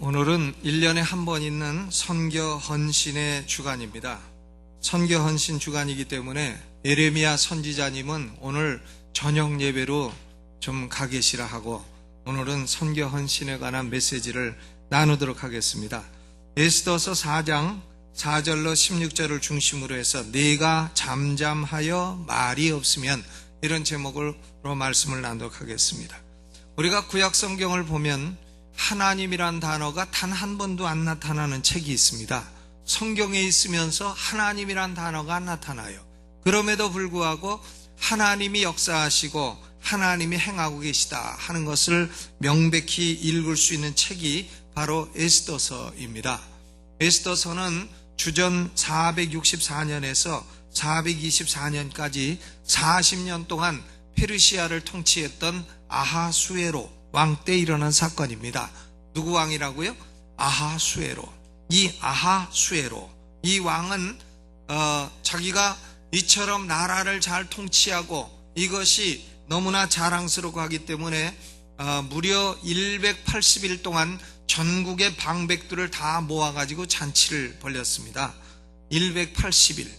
오늘은 1년에 한 번 있는 선교 헌신의 주간입니다. 선교 헌신 주간이기 때문에 예레미야 선지자님은 오늘 저녁 예배로 좀 가 계시라 하고 오늘은 선교 헌신에 관한 메시지를 나누도록 하겠습니다. 에스더서 4장 4절로 16절을 중심으로 해서 내가 잠잠하여 말이 없으면 이런 제목으로 말씀을 나누도록 하겠습니다. 우리가 구약 성경을 보면 하나님이란 단어가 단 한 번도 안 나타나는 책이 있습니다. 성경에 있으면서 하나님이란 단어가 안 나타나요. 그럼에도 불구하고 하나님이 역사하시고 하나님이 행하고 계시다 하는 것을 명백히 읽을 수 있는 책이 바로 에스더서입니다. 에스더서는 주전 464년에서 424년까지 40년 동안 페르시아를 통치했던 아하수에로 왕 때 일어난 사건입니다. 누구 왕이라고요? 아하수에로. 이 아하수에로, 이 왕은 자기가 이처럼 나라를 잘 통치하고 이것이 너무나 자랑스럽고 하기 때문에 무려 180일 동안 전국의 방백들을 다 모아가지고 잔치를 벌였습니다. 180일.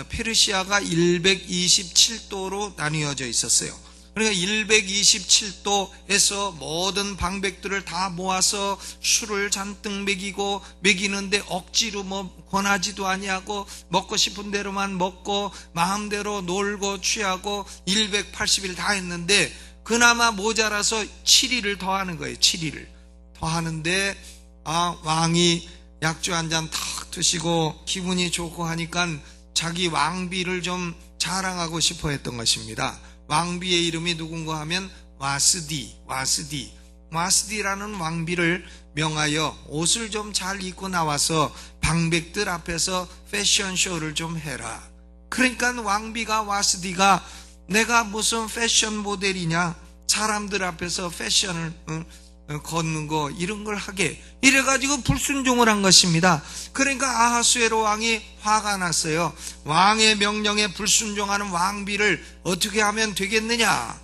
페르시아가 127도로 나뉘어져 있었어요. 그러니까 127도에서 모든 방백들을 다 모아서 술을 잔뜩 먹이는데 억지로 권하지도 아니하고 먹고 싶은 대로만 먹고 마음대로 놀고 취하고 180일 다 했는데 그나마 모자라서 7일을 더하는 거예요. 7일을 더하는데 왕이 약주 한 잔 탁 드시고 기분이 좋고 하니까 자기 왕비를 좀 자랑하고 싶어 했던 것입니다. 왕비의 이름이 누군가 하면 와스디라는 왕비를 명하여 옷을 좀 잘 입고 나와서 방백들 앞에서 패션쇼를 좀 해라. 그러니까 왕비가 와스디가 내가 무슨 패션 모델이냐, 사람들 앞에서 패션을 걷는 거 이런 걸 하게 이래가지고 불순종을 한 것입니다. 그러니까 아하수에로 왕이 화가 났어요. 왕의 명령에 불순종하는 왕비를 어떻게 하면 되겠느냐,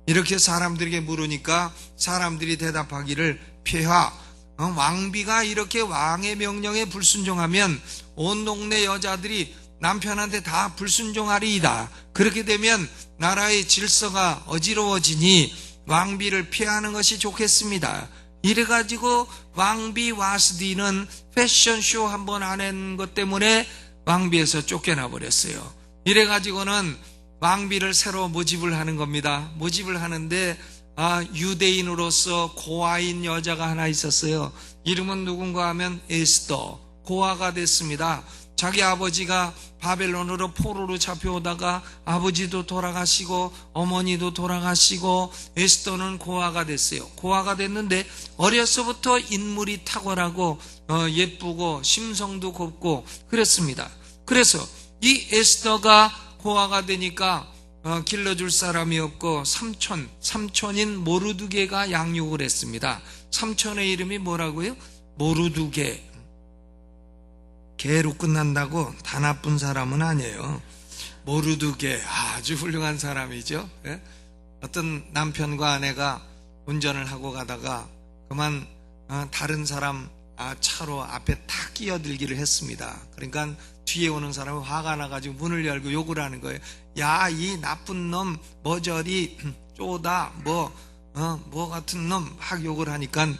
이렇게 사람들에게 물으니까 사람들이 대답하기를 폐하, 왕비가 이렇게 왕의 명령에 불순종하면 온 동네 여자들이 남편한테 다 불순종하리이다. 그렇게 되면 나라의 질서가 어지러워지니 왕비를 피하는 것이 좋겠습니다. 이래가지고 왕비 와스디는 패션쇼 한번 안 한 것 때문에 왕비에서 쫓겨나 버렸어요. 이래가지고는 왕비를 새로 모집을 하는 겁니다. 모집을 하는데 유대인으로서 고아인 여자가 하나 있었어요. 이름은 누군가 하면 에스더, 고아가 됐습니다. 자기 아버지가 바벨론으로 포로로 잡혀오다가 아버지도 돌아가시고 어머니도 돌아가시고 에스더는 고아가 됐어요. 고아가 됐는데 어려서부터 인물이 탁월하고 예쁘고 심성도 곱고 그랬습니다. 그래서 이 에스더가 고아가 되니까 길러줄 사람이 없고 삼촌인 모르드게가 양육을 했습니다. 삼촌의 이름이 뭐라고요? 모르드게. 개로 끝난다고 다 나쁜 사람은 아니에요. 모르드게 아주 훌륭한 사람이죠. 예? 어떤 남편과 아내가 운전을 하고 가다가 그만 다른 사람 차로 앞에 탁 끼어들기를 했습니다. 그러니까 뒤에 오는 사람은 화가 나가지고 문을 열고 욕을 하는 거예요. 야, 이 나쁜 놈, 머저리, 쪼다, 뭐 같은 놈 막 욕을 하니까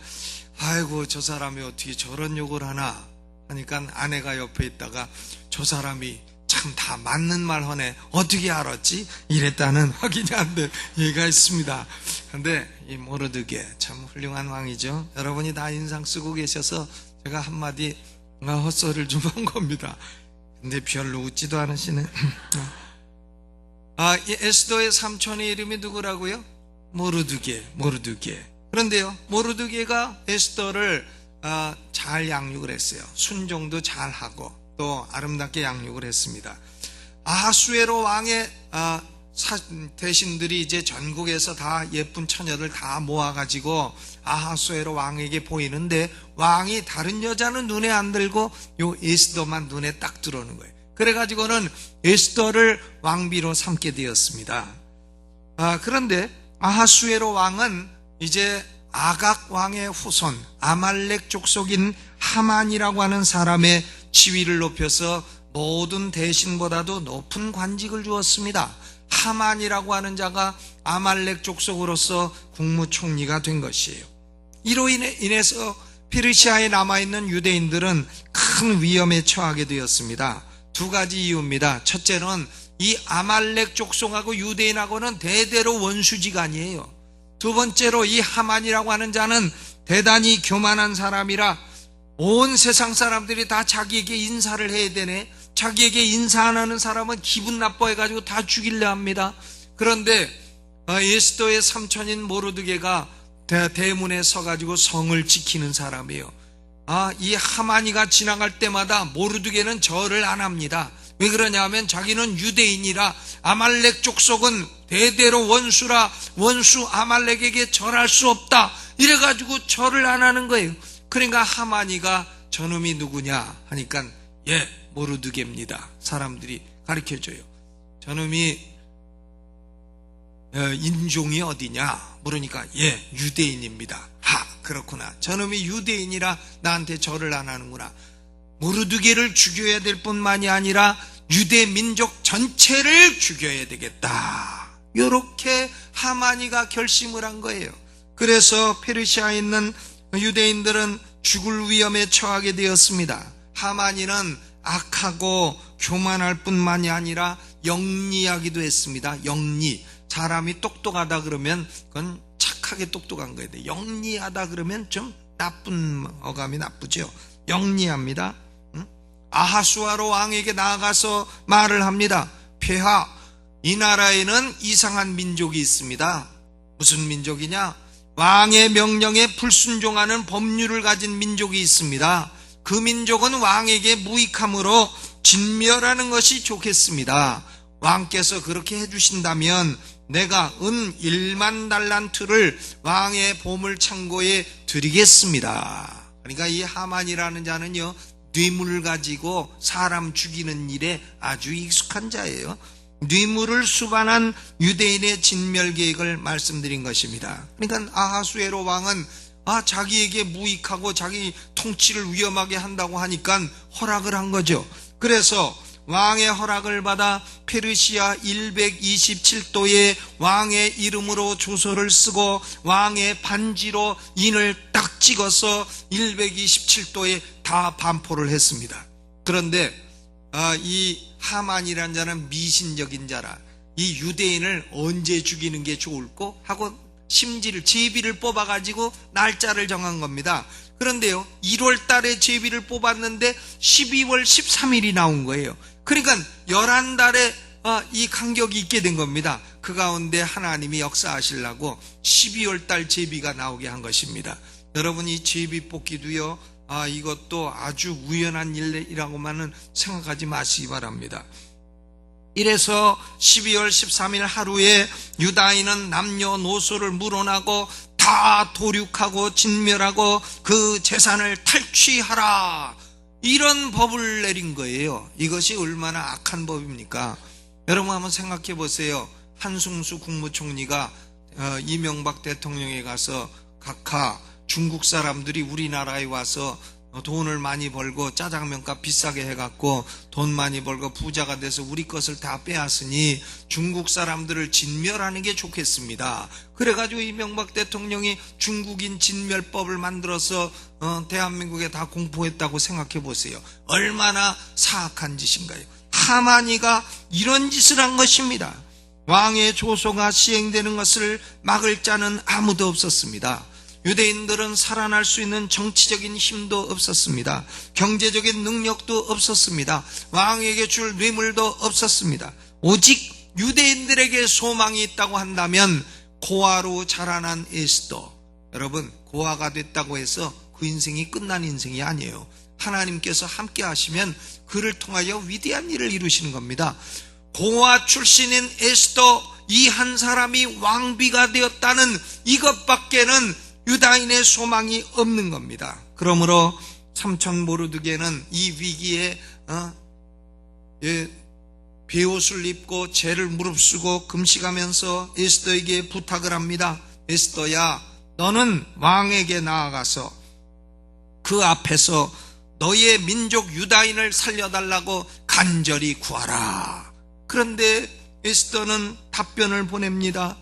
아이고 저 사람이 어떻게 저런 욕을 하나 하니까 아내가 옆에 있다가 저 사람이 참 다 맞는 말 하네, 어떻게 알았지? 이랬다는 확인이 안 된 얘기가 있습니다. 그런데 이 모르드게 참 훌륭한 왕이죠. 여러분이 다 인상 쓰고 계셔서 제가 한마디 헛소리를 좀 한 겁니다. 근데 별로 웃지도 않으시네. 이 에스더의 삼촌의 이름이 누구라고요? 모르드게. 그런데요, 모르드게가 에스더를 잘 양육을 했어요. 순종도 잘 하고 또 아름답게 양육을 했습니다. 아하수에로 왕의 대신들이 이제 전국에서 다 예쁜 처녀들 다 모아가지고 아하수에로 왕에게 보이는데 왕이 다른 여자는 눈에 안 들고 요 에스더만 눈에 딱 들어오는 거예요. 그래가지고는 에스더를 왕비로 삼게 되었습니다. 그런데 아하수에로 왕은 이제 아각 왕의 후손 아말렉 족속인 하만이라고 하는 사람의 지위를 높여서 모든 대신보다도 높은 관직을 주었습니다. 하만이라고 하는 자가 아말렉 족속으로서 국무총리가 된 것이에요. 이로 인해서 페르시아에 남아있는 유대인들은 큰 위험에 처하게 되었습니다. 두 가지 이유입니다. 첫째는 이 아말렉 족속하고 유대인하고는 대대로 원수지간이에요. 두 번째로 이 하만이라고 하는 자는 대단히 교만한 사람이라 온 세상 사람들이 다 자기에게 인사를 해야 되네. 자기에게 인사 안 하는 사람은 기분 나빠해가지고 다 죽이려 합니다. 그런데 에스더의 삼촌인 모르드게가 대문에 서가지고 성을 지키는 사람이에요. 이 하만이가 지나갈 때마다 모르드게는 절을 안 합니다. 왜 그러냐면 자기는 유대인이라 아말렉 족속은 대대로 원수라 원수 아말렉에게 절할 수 없다 이래가지고 절을 안 하는 거예요. 그러니까 하만이가 저놈이 누구냐 하니까 모르드게입니다. 사람들이 가르쳐줘요. 저놈이 인종이 어디냐 물으니까 유대인입니다. 그렇구나. 저놈이 유대인이라 나한테 절을 안 하는구나. 모르드게를 죽여야 될 뿐만이 아니라 유대 민족 전체를 죽여야 되겠다. 이렇게 하만이가 결심을 한 거예요. 그래서 페르시아에 있는 유대인들은 죽을 위험에 처하게 되었습니다. 하만이는 악하고 교만할 뿐만이 아니라 영리하기도 했습니다. 영리. 사람이 똑똑하다 그러면 그건 착하게 똑똑한 거예요. 영리하다 그러면 좀 나쁜 어감이 나쁘죠. 영리합니다. 아하수아로 왕에게 나아가서 말을 합니다. 폐하, 이 나라에는 이상한 민족이 있습니다. 무슨 민족이냐? 왕의 명령에 불순종하는 법률을 가진 민족이 있습니다. 그 민족은 왕에게 무익함으로 진멸하는 것이 좋겠습니다. 왕께서 그렇게 해주신다면 내가 은 1만 달란트를 왕의 보물창고에 드리겠습니다. 그러니까 이 하만이라는 자는요, 뇌물을 가지고 사람 죽이는 일에 아주 익숙한 자예요. 뇌물을 수반한 유대인의 진멸 계획을 말씀드린 것입니다. 그러니까 아하수에로 왕은 자기에게 무익하고 자기 통치를 위험하게 한다고 하니까 허락을 한 거죠. 그래서 왕의 허락을 받아 페르시아 127도의 왕의 이름으로 조서를 쓰고 왕의 반지로 인을 딱 찍어서 127도에 다 반포를 했습니다. 그런데 이 하만이라는 자는 미신적인 자라 이 유대인을 언제 죽이는 게 좋을까 하고 심지를 제비를 뽑아가지고 날짜를 정한 겁니다. 그런데요 1월 달에 제비를 뽑았는데 12월 13일이 나온 거예요. 그러니까 11달에 이 간격이 있게 된 겁니다. 그 가운데 하나님이 역사하시려고 12월 달 제비가 나오게 한 것입니다. 여러분 이 제비 뽑기도요 이것도 아주 우연한 일이라고만은 생각하지 마시기 바랍니다. 이래서 12월 13일 하루에 유다인은 남녀노소를 물어나고 다 도륙하고 진멸하고 그 재산을 탈취하라 이런 법을 내린 거예요. 이것이 얼마나 악한 법입니까? 여러분 한번 생각해 보세요. 한승수 국무총리가 이명박 대통령에 가서 각하 중국 사람들이 우리나라에 와서 돈을 많이 벌고 짜장면값 비싸게 해갖고 돈 많이 벌고 부자가 돼서 우리 것을 다 빼앗으니 중국 사람들을 진멸하는 게 좋겠습니다. 그래가지고 이명박 대통령이 중국인 진멸법을 만들어서 대한민국에 다 공포했다고 생각해 보세요. 얼마나 사악한 짓인가요? 하만이가 이런 짓을 한 것입니다. 왕의 조소가 시행되는 것을 막을 자는 아무도 없었습니다. 유대인들은 살아날 수 있는 정치적인 힘도 없었습니다. 경제적인 능력도 없었습니다. 왕에게 줄 뇌물도 없었습니다. 오직 유대인들에게 소망이 있다고 한다면 고아로 자라난 에스더. 여러분 고아가 됐다고 해서 그 인생이 끝난 인생이 아니에요. 하나님께서 함께 하시면 그를 통하여 위대한 일을 이루시는 겁니다. 고아 출신인 에스더 이 한 사람이 왕비가 되었다는 이것밖에는 유다인의 소망이 없는 겁니다. 그러므로 삼촌 모르드게는 이 위기에 베옷을 입고 죄를 무릅쓰고 금식하면서 에스더에게 부탁을 합니다. 에스더야, 너는 왕에게 나아가서 그 앞에서 너의 민족 유다인을 살려달라고 간절히 구하라. 그런데 에스더는 답변을 보냅니다.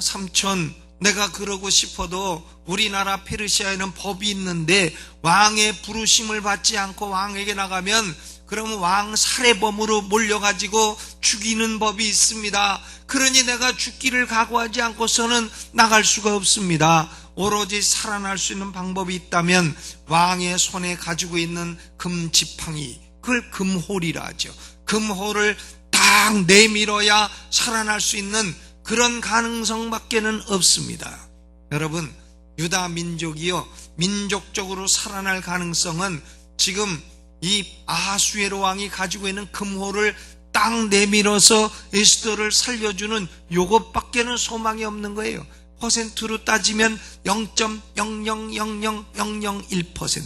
삼촌, 내가 그러고 싶어도 우리나라 페르시아에는 법이 있는데 왕의 부르심을 받지 않고 왕에게 나가면 그러면 왕 살해범으로 몰려가지고 죽이는 법이 있습니다. 그러니 내가 죽기를 각오하지 않고서는 나갈 수가 없습니다. 오로지 살아날 수 있는 방법이 있다면 왕의 손에 가지고 있는 금지팡이, 그걸 금홀이라 하죠. 금홀을 딱 내밀어야 살아날 수 있는 그런 가능성밖에는 없습니다. 여러분, 유다 민족이요, 민족적으로 살아날 가능성은 지금 이 아하수에로 왕이 가지고 있는 금홀을 딱 내밀어서 에스더를 살려주는 요것밖에는 소망이 없는 거예요. 퍼센트로 따지면 0.0000001%,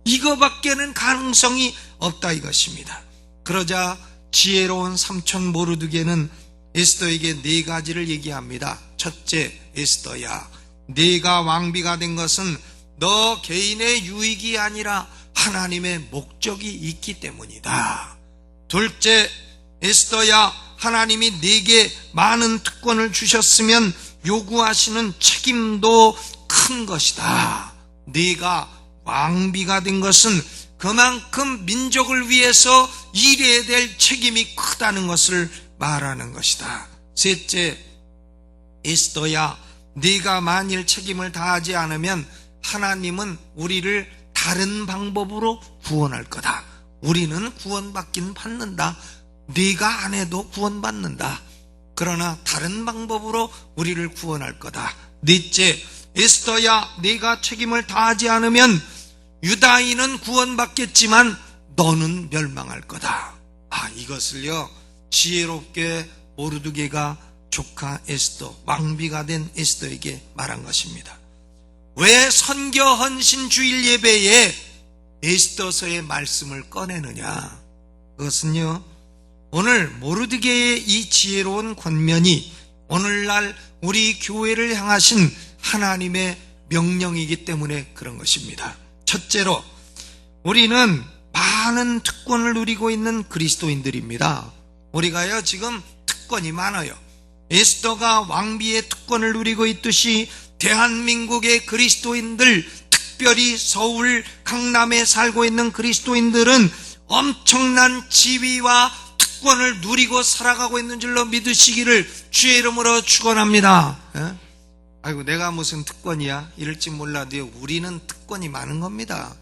이거밖에는 가능성이 없다 이것입니다. 그러자 지혜로운 삼촌 모르드게는 에스더에게 네 가지를 얘기합니다. 첫째, 에스더야, 네가 왕비가 된 것은 너 개인의 유익이 아니라 하나님의 목적이 있기 때문이다. 둘째, 에스더야, 하나님이 네게 많은 특권을 주셨으면 요구하시는 책임도 큰 것이다. 네가 왕비가 된 것은 그만큼 민족을 위해서 일해야 될 책임이 크다는 것을 말하는 것이다. 셋째, 에스더야, 네가 만일 책임을 다하지 않으면 하나님은 우리를 다른 방법으로 구원할 거다. 우리는 구원받긴 받는다. 네가 안 해도 구원받는다. 그러나 다른 방법으로 우리를 구원할 거다. 넷째, 에스더야, 네가 책임을 다하지 않으면 유다인은 구원받겠지만 너는 멸망할 거다. 이것을요, 지혜롭게 모르드게가 조카 에스더, 왕비가 된 에스더에게 말한 것입니다. 왜 선교 헌신 주일 예배에 에스더서의 말씀을 꺼내느냐? 그것은요, 오늘 모르드게의 이 지혜로운 권면이 오늘날 우리 교회를 향하신 하나님의 명령이기 때문에 그런 것입니다. 첫째로, 우리는 많은 특권을 누리고 있는 그리스도인들입니다. 우리가요, 지금 특권이 많아요. 에스더가 왕비의 특권을 누리고 있듯이 대한민국의 그리스도인들, 특별히 서울, 강남에 살고 있는 그리스도인들은 엄청난 지위와 특권을 누리고 살아가고 있는 줄로 믿으시기를 주의 이름으로 축원합니다. 아이고, 내가 무슨 특권이야? 이럴지 몰라도요, 우리는 특권이 많은 겁니다.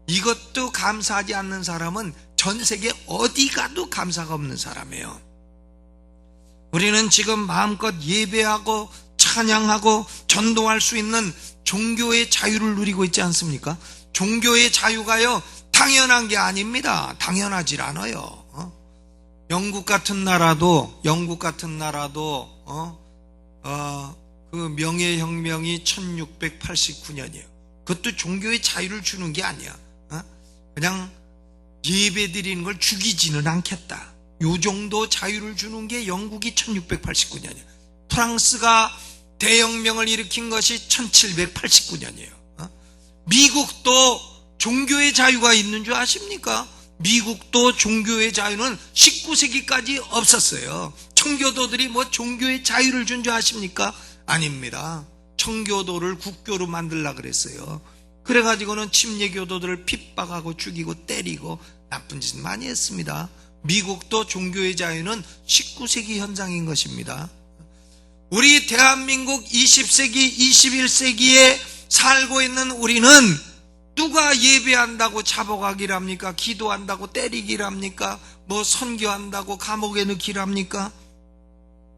이것도 감사하지 않는 사람은 전 세계 어디 가도 감사가 없는 사람이에요. 우리는 지금 마음껏 예배하고 찬양하고 전도할 수 있는 종교의 자유를 누리고 있지 않습니까? 종교의 자유가요, 당연한 게 아닙니다. 당연하질 않아요. 영국 같은 나라도 그 명예혁명이 1689년이에요. 그것도 종교의 자유를 주는 게 아니야. 그냥 예배 드리는 걸 죽이지는 않겠다. 요 정도 자유를 주는 게 영국이 1689년이에요. 프랑스가 대혁명을 일으킨 것이 1789년이에요. 미국도 종교의 자유가 있는 줄 아십니까? 미국도 종교의 자유는 19세기까지 없었어요. 청교도들이 뭐 종교의 자유를 준 줄 아십니까? 아닙니다. 청교도를 국교로 만들려고 그랬어요. 그래가지고는 침례교도들을 핍박하고 죽이고 때리고 나쁜 짓 많이 했습니다. 미국도 종교의 자유는 19세기 현상인 것입니다. 우리 대한민국 20세기, 21세기에 살고 있는 우리는 누가 예배한다고 잡아가기를 합니까? 기도한다고 때리기를 합니까? 뭐 선교한다고 감옥에 넣기를 합니까?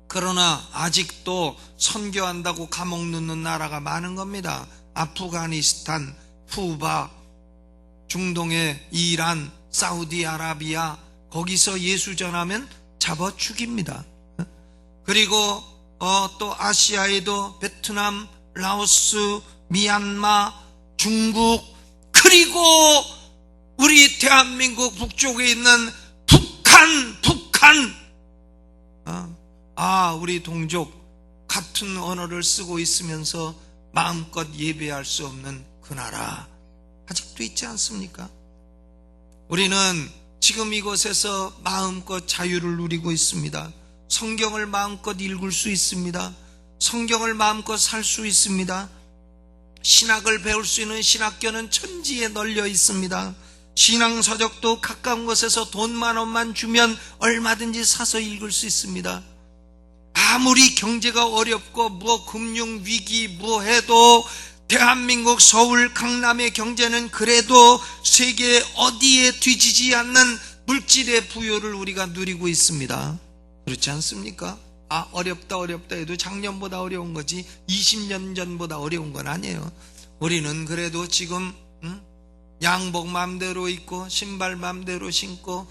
그러나 아직도 선교한다고 감옥 넣는 나라가 많은 겁니다. 아프가니스탄, 쿠바, 중동의 이란, 사우디아라비아, 거기서 예수 전하면 잡아 죽입니다. 그리고 또 아시아에도 베트남, 라오스, 미얀마, 중국, 그리고 우리 대한민국 북쪽에 있는 북한, 우리 동족 같은 언어를 쓰고 있으면서 마음껏 예배할 수 없는 그 나라 아직도 있지 않습니까? 우리는 지금 이곳에서 마음껏 자유를 누리고 있습니다. 성경을 마음껏 읽을 수 있습니다. 성경을 마음껏 살 수 있습니다. 신학을 배울 수 있는 신학교는 천지에 널려 있습니다. 신앙서적도 가까운 곳에서 돈 10,000원만 주면 얼마든지 사서 읽을 수 있습니다. 아무리 경제가 어렵고 뭐 금융위기 뭐 해도 대한민국 서울 강남의 경제는 그래도 세계 어디에 뒤지지 않는 물질의 부여를 우리가 누리고 있습니다. 그렇지 않습니까? 어렵다 해도 작년보다 어려운 거지 20년 전보다 어려운 건 아니에요. 우리는 그래도 지금 양복 맘대로 입고 신발 맘대로 신고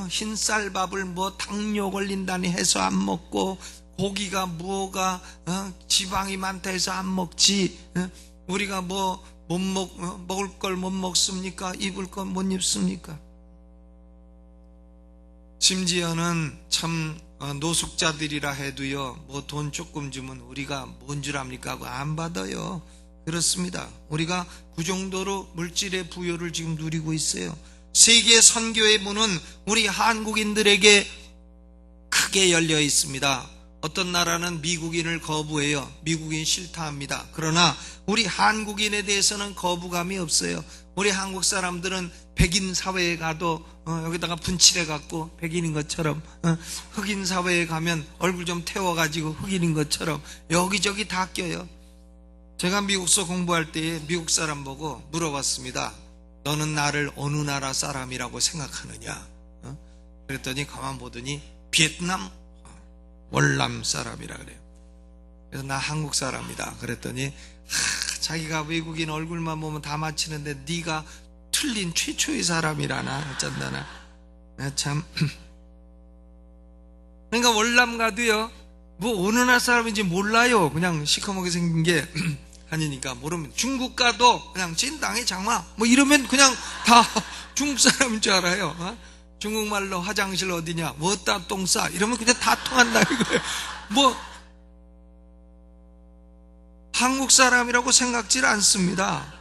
흰쌀밥을 뭐 당뇨 걸린다니 해서 안 먹고 고기가 뭐가 지방이 많다 해서 안 먹지. 우리가 뭐 먹을 걸 못 먹습니까? 입을 걸 못 입습니까? 심지어는 참 노숙자들이라 해도요, 뭐 돈 조금 주면 우리가 뭔 줄 압니까 하고 안 받아요. 그렇습니다. 우리가 그 정도로 물질의 부여를 지금 누리고 있어요. 세계 선교의 문은 우리 한국인들에게 크게 열려 있습니다. 어떤 나라는 미국인을 거부해요. 미국인 싫다 합니다. 그러나 우리 한국인에 대해서는 거부감이 없어요. 우리 한국 사람들은 백인 사회에 가도 여기다가 분칠해 갖고 백인인 것처럼, 흑인 사회에 가면 얼굴 좀 태워가지고 흑인인 것처럼 여기저기 다 껴요. 제가 미국서 공부할 때에 미국 사람 보고 물어봤습니다. 너는 나를 어느 나라 사람이라고 생각하느냐? 그랬더니 가만 보더니 베트남 월남 사람이라 그래요. 그래서 나 한국 사람이다 그랬더니 자기가 외국인 얼굴만 보면 다 맞히는데 네가 틀린 최초의 사람이라나 어쩐다나. 참. 그러니까 월남 가도요, 뭐 어느 나라 사람인지 몰라요. 그냥 시커멓게 생긴 게 아니니까 모르면. 중국 가도 그냥 찐당의 장마 뭐 이러면 그냥 다 중국 사람인 줄 알아요. 중국말로 화장실 어디냐, 뭐다 똥 싸 이러면 그냥 다 통한다 이거예요. 뭐 한국 사람이라고 생각질 않습니다.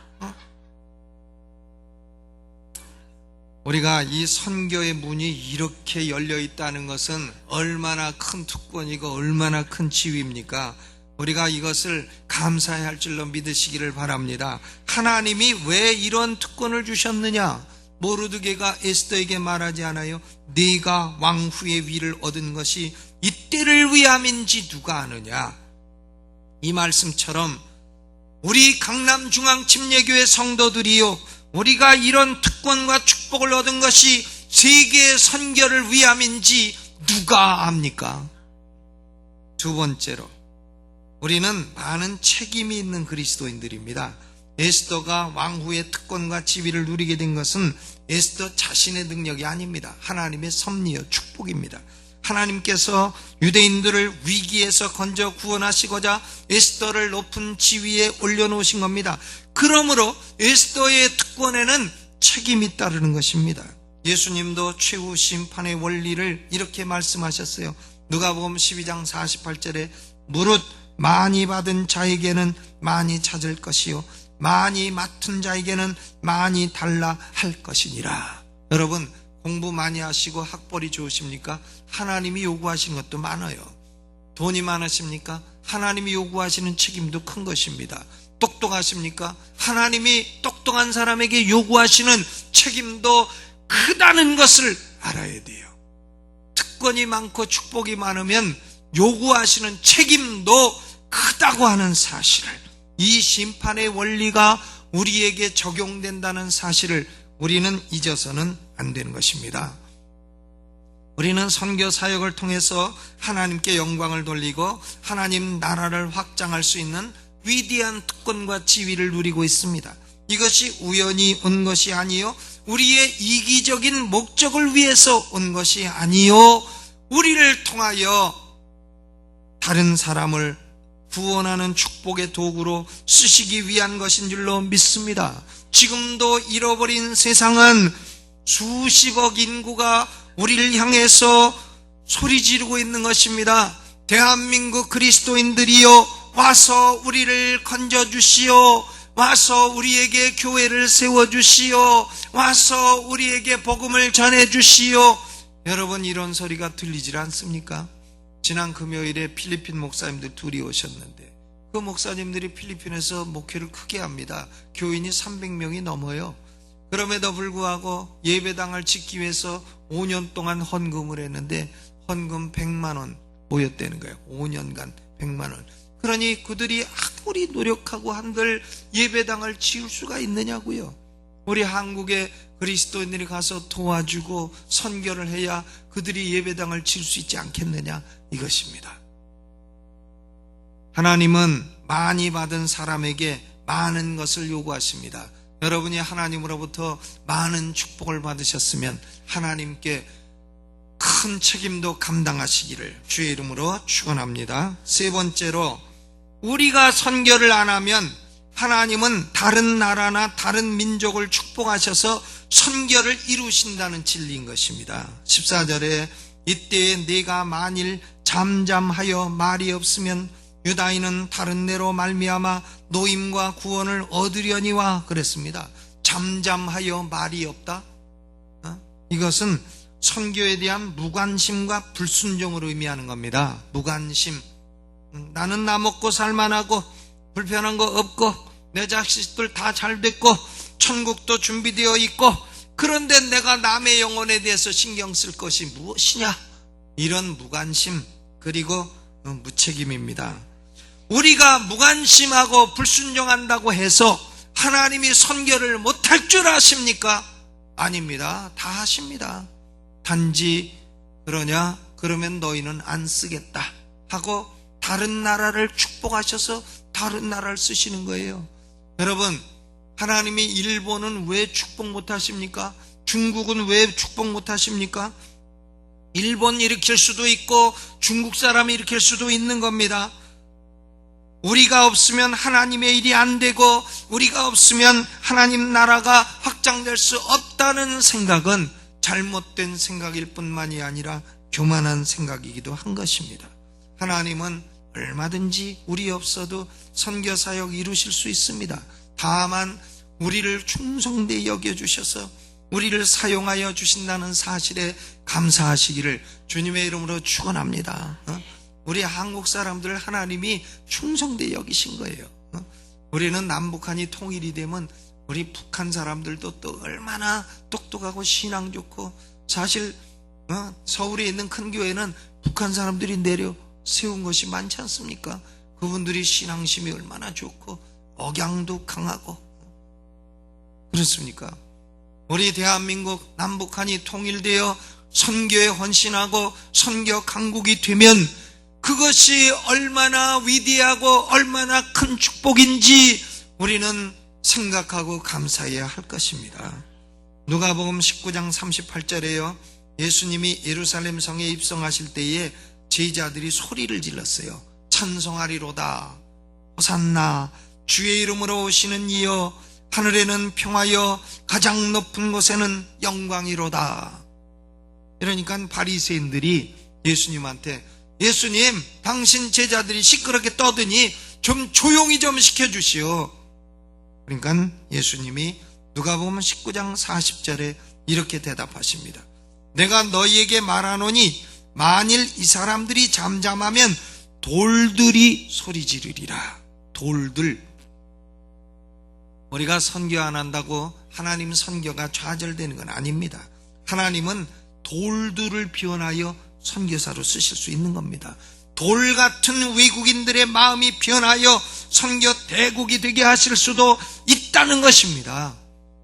우리가 이 선교의 문이 이렇게 열려 있다는 것은 얼마나 큰 특권이고 얼마나 큰 지위입니까? 우리가 이것을 감사해야 할 줄로 믿으시기를 바랍니다. 하나님이 왜 이런 특권을 주셨느냐? 모르드게가 에스더에게 말하지 않아요? 네가 왕후의 위를 얻은 것이 이때를 위함인지 누가 아느냐? 이 말씀처럼 우리 강남중앙침례교회 성도들이요, 우리가 이런 특권과 축복을 얻은 것이 세계의 선교를 위함인지 누가 압니까? 두 번째로, 우리는 많은 책임이 있는 그리스도인들입니다. 에스더가 왕후의 특권과 지위를 누리게 된 것은 에스더 자신의 능력이 아닙니다. 하나님의 섭리요 축복입니다. 하나님께서 유대인들을 위기에서 건져 구원하시고자 에스더를 높은 지위에 올려놓으신 겁니다. 그러므로 에스더의 특권에는 책임이 따르는 것입니다. 예수님도 최후 심판의 원리를 이렇게 말씀하셨어요. 누가복음 12장 48절에 무릇 많이 받은 자에게는 많이 찾을 것이요 많이 맡은 자에게는 많이 달라 할 것이니라. 여러분, 공부 많이 하시고 학벌이 좋으십니까? 하나님이 요구하시는 것도 많아요. 돈이 많으십니까? 하나님이 요구하시는 책임도 큰 것입니다. 똑똑하십니까? 하나님이 똑똑한 사람에게 요구하시는 책임도 크다는 것을 알아야 돼요. 특권이 많고 축복이 많으면 요구하시는 책임도 크다고 하는 사실을, 이 심판의 원리가 우리에게 적용된다는 사실을 우리는 잊어서는 안 되는 것입니다. 우리는 선교 사역을 통해서 하나님께 영광을 돌리고 하나님 나라를 확장할 수 있는 위대한 특권과 지위를 누리고 있습니다. 이것이 우연히 온 것이 아니요, 우리의 이기적인 목적을 위해서 온 것이 아니요, 우리를 통하여 다른 사람을 구원하는 축복의 도구로 쓰시기 위한 것인 줄로 믿습니다. 지금도 잃어버린 세상은 수십억 인구가 우리를 향해서 소리 지르고 있는 것입니다. 대한민국 그리스도인들이여 와서 우리를 건져주시오. 와서 우리에게 교회를 세워주시오. 와서 우리에게 복음을 전해주시오. 여러분, 이런 소리가 들리질 않습니까? 지난 금요일에 필리핀 목사님들 둘이 오셨는데 그 목사님들이 필리핀에서 목회를 크게 합니다. 교인이 300명이 넘어요. 그럼에도 불구하고 예배당을 짓기 위해서 5년 동안 헌금을 했는데 헌금 100만 원 모였다는 거예요. 5년간 100만 원. 그러니 그들이 아무리 노력하고 한들 예배당을 지을 수가 있느냐고요. 우리 한국의 그리스도인들이 가서 도와주고 선교를 해야 그들이 예배당을 지을 수 있지 않겠느냐, 이것입니다. 하나님은 많이 받은 사람에게 많은 것을 요구하십니다. 여러분이 하나님으로부터 많은 축복을 받으셨으면 하나님께 큰 책임도 감당하시기를 주의 이름으로 축원합니다. 세 번째로, 우리가 선교를 안 하면 하나님은 다른 나라나 다른 민족을 축복하셔서 선교를 이루신다는 진리인 것입니다. 14절에 이때에 네가 만일 잠잠하여 말이 없으면 유다인은 다른 데로 말미암아 노임과 구원을 얻으려니와 그랬습니다. 잠잠하여 말이 없다? 이것은 선교에 대한 무관심과 불순종을 의미하는 겁니다. 무관심. 나는 나 먹고 살만하고 불편한 거 없고 내 자식들 다 잘 됐고 천국도 준비되어 있고 그런데 내가 남의 영혼에 대해서 신경 쓸 것이 무엇이냐? 이런 무관심 그리고 무책임입니다. 우리가 무관심하고 불순종한다고 해서 하나님이 선교를 못할 줄 아십니까? 아닙니다. 다 하십니다. 단지 그러냐? 그러면 너희는 안 쓰겠다 하고 다른 나라를 축복하셔서 다른 나라를 쓰시는 거예요. 여러분, 하나님이 일본은 왜 축복 못하십니까? 중국은 왜 축복 못하십니까? 일본 일으킬 수도 있고 중국 사람이 일으킬 수도 있는 겁니다. 우리가 없으면 하나님의 일이 안 되고 우리가 없으면 하나님 나라가 확장될 수 없다는 생각은 잘못된 생각일 뿐만이 아니라 교만한 생각이기도 한 것입니다. 하나님은 얼마든지 우리 없어도 선교 사역 이루실 수 있습니다. 다만 우리를 충성되이 여겨주셔서 우리를 사용하여 주신다는 사실에 감사하시기를 주님의 이름으로 축원합니다. 우리 한국 사람들을 하나님이 충성되이 여기신 거예요. 우리는 남북한이 통일이 되면 우리 북한 사람들도 또 얼마나 똑똑하고 신앙 좋고, 사실 서울에 있는 큰 교회는 북한 사람들이 내려 세운 것이 많지 않습니까? 그분들이 신앙심이 얼마나 좋고 억양도 강하고 그렇습니까? 우리 대한민국 남북한이 통일되어 선교에 헌신하고 선교 강국이 되면 그것이 얼마나 위대하고 얼마나 큰 축복인지 우리는 생각하고 감사해야 할 것입니다. 누가복음 19장 38절에요. 예수님이 예루살렘 성에 입성하실 때에 제자들이 소리를 질렀어요. 찬송하리로다. 호산나. 주의 이름으로 오시는 이여. 하늘에는 평화여. 가장 높은 곳에는 영광이로다. 이러니까 바리새인들이 예수님한테, 예수님, 당신 제자들이 시끄럽게 떠드니 좀 조용히 좀 시켜주시오. 그러니까 예수님이 누가복음 19장 40절에 이렇게 대답하십니다. 내가 너희에게 말하노니 만일 이 사람들이 잠잠하면 돌들이 소리 지르리라. 돌들. 우리가 선교 안 한다고 하나님 선교가 좌절되는 건 아닙니다. 하나님은 돌들을 변하여 선교사로 쓰실 수 있는 겁니다. 돌 같은 외국인들의 마음이 변하여 선교 대국이 되게 하실 수도 있다는 것입니다.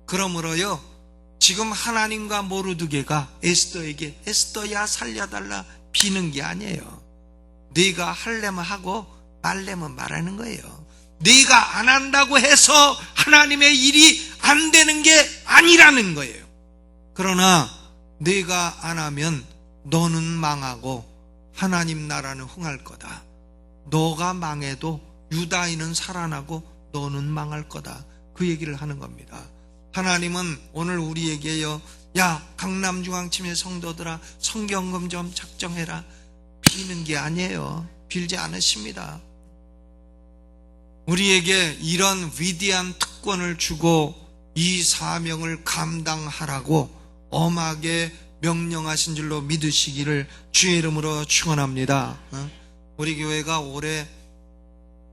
그러므로요, 지금 하나님과 모르드게가 에스더에게 에스더야 살려달라 비는 게 아니에요. 네가 하려면 하고 말려면 말하는 거예요. 네가 안 한다고 해서 하나님의 일이 안 되는 게 아니라는 거예요. 그러나 네가 안 하면 너는 망하고 하나님 나라는 흥할 거다. 너가 망해도 유다인은 살아나고 너는 망할 거다. 그 얘기를 하는 겁니다. 하나님은 오늘 우리에게요, 야 강남중앙침의 성도들아 성경금 좀 작정해라, 빌는 게 아니에요. 빌지 않으십니다. 우리에게 이런 위대한 특권을 주고 이 사명을 감당하라고 엄하게 명령하신 줄로 믿으시기를 주의 이름으로 축원합니다. 우리 교회가 올해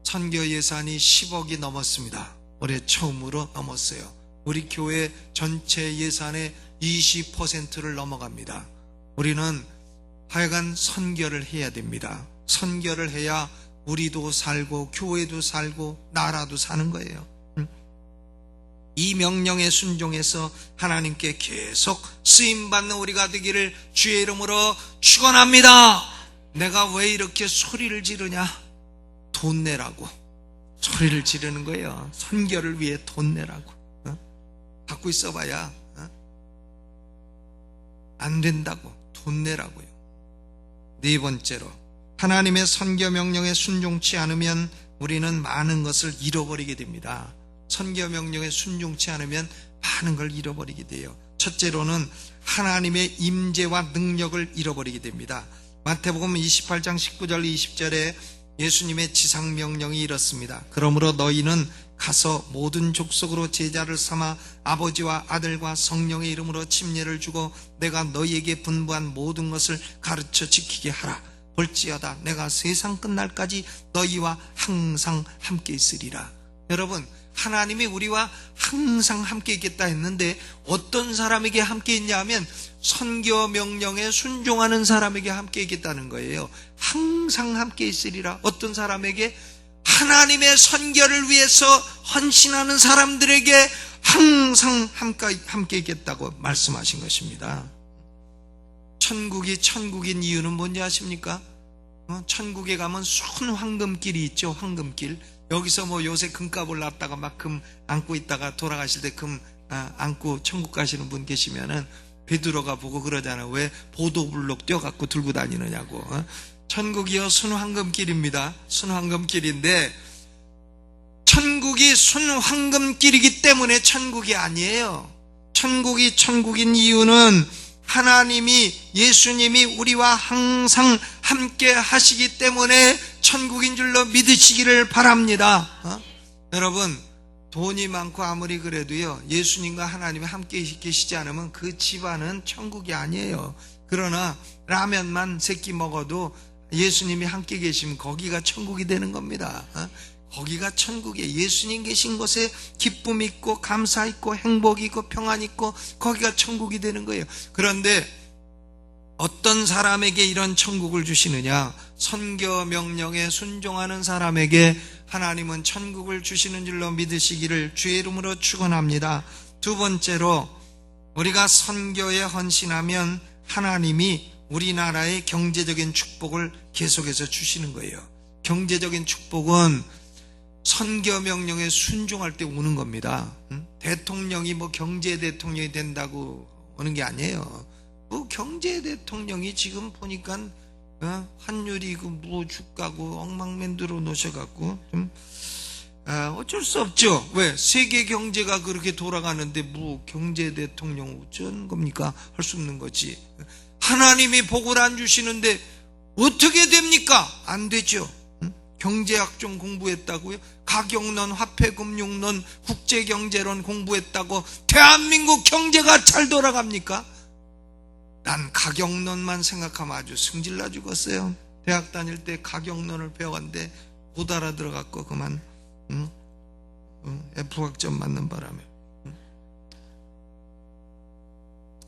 선교 예산이 10억이 넘었습니다. 올해 처음으로 넘었어요. 우리 교회 전체 예산의 20%를 넘어갑니다. 우리는 하여간 선교를 해야 됩니다. 선교를 해야 우리도 살고 교회도 살고 나라도 사는 거예요. 이 명령에 순종해서 하나님께 계속 쓰임받는 우리가 되기를 주의 이름으로 축원합니다. 내가 왜 이렇게 소리를 지르냐? 돈 내라고 소리를 지르는 거예요. 선교를 위해 돈 내라고. 갖고 있어봐야 안 된다고. 돈 내라고요. 네 번째로, 하나님의 선교 명령에 순종치 않으면 우리는 많은 것을 잃어버리게 됩니다. 선교 명령에 순종치 않으면 많은 걸 잃어버리게 돼요. 첫째로는 하나님의 임재와 능력을 잃어버리게 됩니다. 마태복음 28장 19절 20절에 예수님의 지상 명령이 이렇습니다. 그러므로 너희는 가서 모든 족속으로 제자를 삼아 아버지와 아들과 성령의 이름으로 침례를 주고 내가 너희에게 분부한 모든 것을 가르쳐 지키게 하라. 볼지어다 내가 세상 끝날까지 너희와 항상 함께 있으리라. 여러분, 하나님이 우리와 항상 함께 있겠다 했는데 어떤 사람에게 함께 있냐 하면 선교 명령에 순종하는 사람에게 함께 있겠다는 거예요. 항상 함께 있으리라. 어떤 사람에게? 하나님의 선교를 위해서 헌신하는 사람들에게 항상 함께 있겠다고 말씀하신 것입니다. 천국이 천국인 이유는 뭔지 아십니까? 천국에 가면 순황금길이 있죠. 황금길. 여기서 뭐 요새 금값 올랐다가 막 금 안고 있다가 돌아가실 때 금 안고 천국 가시는 분 계시면은 베드로가 보고 그러잖아요. 왜 보도블록 떼어갖고 들고 다니느냐고. 천국이요 순황금길입니다. 순황금길인데 천국이 순황금길이기 때문에 천국이 아니에요. 천국이 천국인 이유는 하나님이, 예수님이 우리와 항상 함께 하시기 때문에 천국인 줄로 믿으시기를 바랍니다. 여러분, 돈이 많고 아무리 그래도요, 예수님과 하나님이 함께 계시지 않으면 그 집안은 천국이 아니에요. 그러나 라면만 3끼 먹어도 예수님이 함께 계시면 거기가 천국이 되는 겁니다. 거기가 천국이에요. 예수님 계신 곳에 기쁨 있고 감사 있고 행복 있고 평안 있고 거기가 천국이 되는 거예요. 그런데 어떤 사람에게 이런 천국을 주시느냐? 선교 명령에 순종하는 사람에게 하나님은 천국을 주시는 줄로 믿으시기를 주의 이름으로 축원합니다. 두 번째로, 우리가 선교에 헌신하면 하나님이 우리나라의 경제적인 축복을 계속해서 주시는 거예요. 경제적인 축복은 선교 명령에 순종할 때 오는 겁니다. 대통령이 뭐 경제 대통령이 된다고 오는 게 아니에요. 뭐 경제 대통령이 지금 보니까 환율이 뭐 주가고 엉망맨들어 놓으셔갖고 좀 어쩔 수 없죠. 왜? 세계 경제가 그렇게 돌아가는데 뭐 경제 대통령 어쩐 겁니까? 할 수 없는 거지. 하나님이 복을 안 주시는데 어떻게 됩니까? 안 되죠. 경제학 좀 공부했다고요? 가격론, 화폐금융론, 국제경제론 공부했다고 대한민국 경제가 잘 돌아갑니까? 난 가격론만 생각하면 아주 승질나 죽었어요. 대학 다닐 때 가격론을 배웠는데 못 알아들어갖고 그만 F학점 맞는 바람에.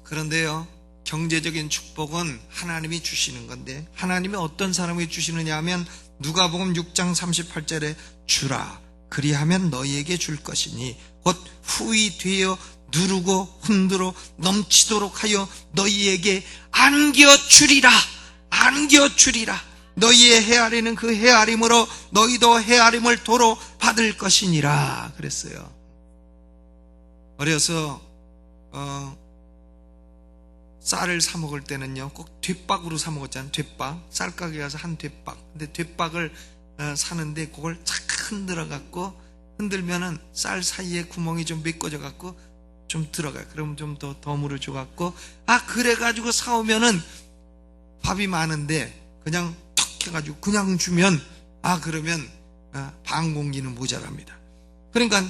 그런데요, 경제적인 축복은 하나님이 주시는 건데 하나님이 어떤 사람에게 주시느냐 하면 누가복음 6장 38절에 주라 그리하면 너희에게 줄 것이니 곧 후히 되어 누르고 흔들어 넘치도록 하여 너희에게 안겨주리라. 안겨주리라. 너희의 헤아리는 그 헤아림으로 너희도 헤아림을 도로 받을 것이니라 그랬어요. 어려서 쌀을 사 먹을 때는요 꼭 뒷박으로 사 먹었잖아요. 뒷박. 쌀가게 가서 한 뒷박. 근데 뒷박을 사는데 그걸 착 흔들어 갖고 흔들면은 쌀 사이에 구멍이 좀 메꿔져 갖고 좀 들어가요. 그럼 좀 더 물을 줘 갖고 그래 가지고 사오면은 밥이 많은데 그냥 턱 해가지고 그냥 주면 그러면 반 공기는 모자랍니다. 그러니까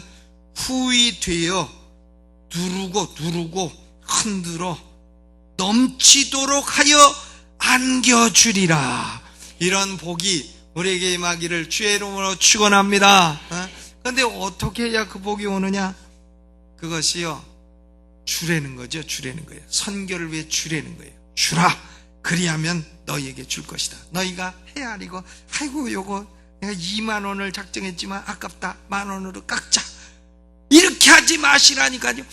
후이 되어 누르고 흔들어 넘치도록 하여 안겨주리라. 이런 복이 우리에게 임하기를 주의 이름으로 축원합니다. 그런데 어떻게 해야 그 복이 오느냐? 그것이요, 주라는 거죠. 주라는 거예요. 선교를 위해 주라는 거예요. 주라. 그리하면 너희에게 줄 것이다. 너희가 헤아리고 아이고 요거 내가 2만 원을 작정했지만 아깝다, 10,000원으로 깎자, 이렇게 하지 마시라니까요.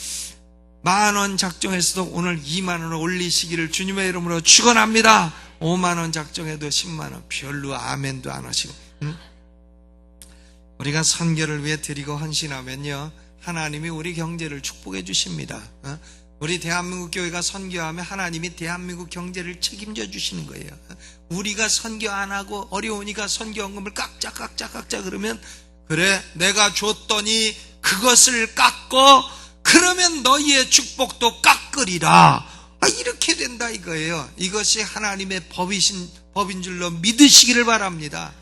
10,000원 작정했어도 오늘 2만 원을 올리시기를 주님의 이름으로 축원합니다. 5만 원 작정해도 10만 원 별로 아멘도 안 하시고, 우리가 선교를 위해 드리고 헌신하면요, 하나님이 우리 경제를 축복해 주십니다. 우리 대한민국 교회가 선교하면 하나님이 대한민국 경제를 책임져 주시는 거예요. 우리가 선교 안 하고 어려우니까 선교헌금을 깎자 그러면, 그래 내가 줬더니 그것을 깎고 그러면 너희의 축복도 깎으리라, 이렇게 된다 이거예요. 이것이 하나님의 법인 줄로 믿으시기를 바랍니다.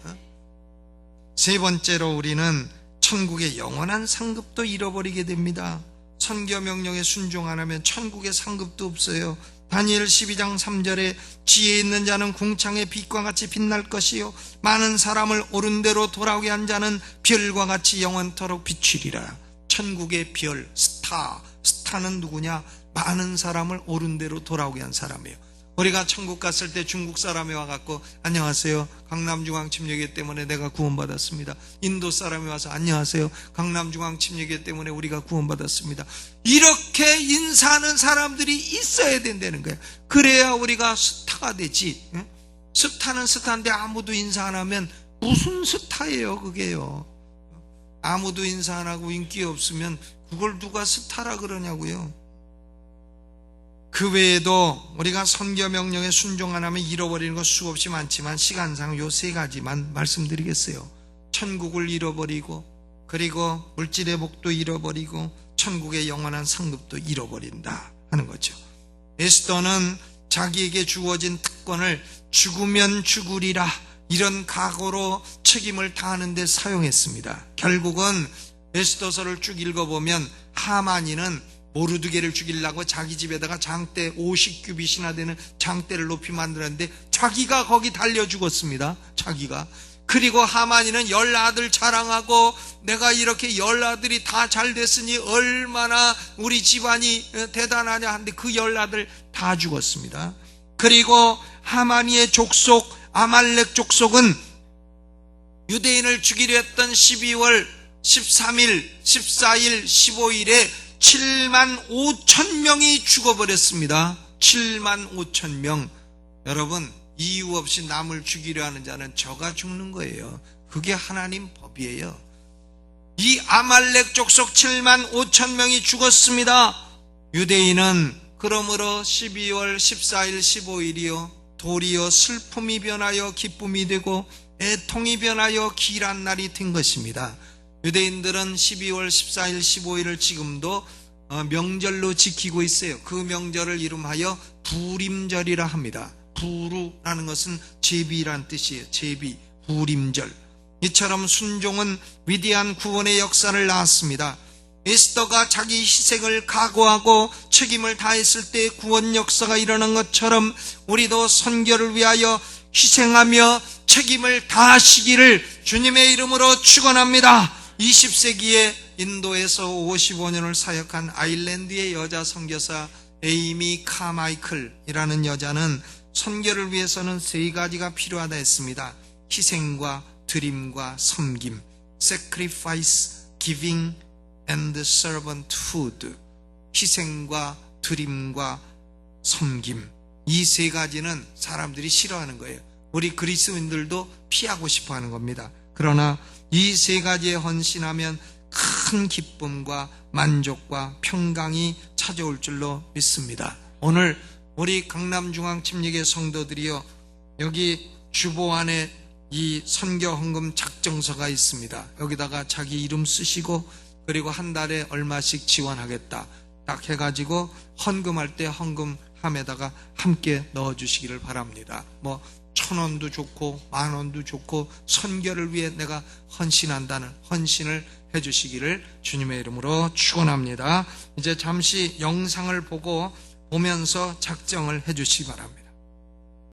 세 번째로 우리는 천국의 영원한 상급도 잃어버리게 됩니다. 선교 명령에 순종 안 하면 천국의 상급도 없어요. 다니엘 12장 3절에 지혜 있는 자는 궁창의 빛과 같이 빛날 것이요 많은 사람을 옳은 대로 돌아오게 한 자는 별과 같이 영원토록 비추리라. 천국의 별, 스타는 누구냐? 많은 사람을 옳은 대로 돌아오게 한 사람이에요. 우리가 천국 갔을 때 중국 사람이 와갖고 안녕하세요, 강남중앙 침례교 때문에 내가 구원받았습니다. 인도 사람이 와서 안녕하세요, 강남중앙 침례교 때문에 우리가 구원받았습니다. 이렇게 인사하는 사람들이 있어야 된다는 거예요. 그래야 우리가 스타가 되지. 스타는 스타인데 아무도 인사 안 하면 무슨 스타예요 그게요. 아무도 인사 안 하고 인기 없으면 그걸 누가 스타라 그러냐고요. 그 외에도 우리가 선교 명령에 순종 안 하면 잃어버리는 것 수없이 많지만 시간상 요 세 가지만 말씀드리겠어요. 천국을 잃어버리고, 그리고 물질의 복도 잃어버리고, 천국의 영원한 상급도 잃어버린다 하는 거죠. 에스더는 자기에게 주어진 특권을 죽으면 죽으리라 이런 각오로 책임을 다하는 데 사용했습니다. 결국은 에스더서를 쭉 읽어보면 하만이는 모르드게를 죽이려고 자기 집에다가 장대 50규빗이나 되는 장대를 높이 만들었는데 자기가 거기 달려 죽었습니다. 자기가. 그리고 하만이는 10아들 자랑하고 내가 이렇게 10아들이 다 잘 됐으니 얼마나 우리 집안이 대단하냐 하는데 그 10아들 다 죽었습니다. 그리고 하만이의 족속 아말렉 족속은 유대인을 죽이려 했던 12월 13일, 14일, 15일에 75,000명이 죽어버렸습니다. 75,000명. 여러분, 이유 없이 남을 죽이려 하는 자는 저가 죽는 거예요. 그게 하나님 법이에요. 이 아말렉 족속 75,000명이 죽었습니다. 유대인은 그러므로 12월 14일 15일이요 도리어 슬픔이 변하여 기쁨이 되고 애통이 변하여 길한 날이 된 것입니다. 유대인들은 12월 14일 15일을 지금도 명절로 지키고 있어요. 그 명절을 이름하여 부림절이라 합니다. 부르라는 것은 제비란 뜻이에요. 제비, 부림절. 이처럼 순종은 위대한 구원의 역사를 낳았습니다. 에스더가 자기 희생을 각오하고 책임을 다했을 때 구원 역사가 일어난 것처럼 우리도 선교를 위하여 희생하며 책임을 다하시기를 주님의 이름으로 축원합니다. 20세기에 인도에서 55년을 사역한 아일랜드의 여자 선교사 에이미 카마이클이라는 여자는 선교를 위해서는 세 가지가 필요하다 했습니다. 희생과 드림과 섬김, sacrifice, giving and servanthood. 희생과 드림과 섬김, 이 세 가지는 사람들이 싫어하는 거예요. 우리 그리스도인들도 피하고 싶어 하는 겁니다. 그러나 이 세 가지에 헌신하면 큰 기쁨과 만족과 평강이 찾아올 줄로 믿습니다. 오늘 우리 강남중앙침례교 성도들이요, 여기 주보 안에 이 선교 헌금 작정서가 있습니다. 여기다가 자기 이름 쓰시고 그리고 한 달에 얼마씩 지원하겠다 딱 해가지고 헌금할 때 헌금함에다가 함께 넣어주시기를 바랍니다. 뭐 1,000원도 좋고 10,000원도 좋고 선교를 위해 내가 헌신한다는 헌신을 해주시기를 주님의 이름으로 축원합니다. 이제 잠시 영상을 보면서 작정을 해주시기 바랍니다.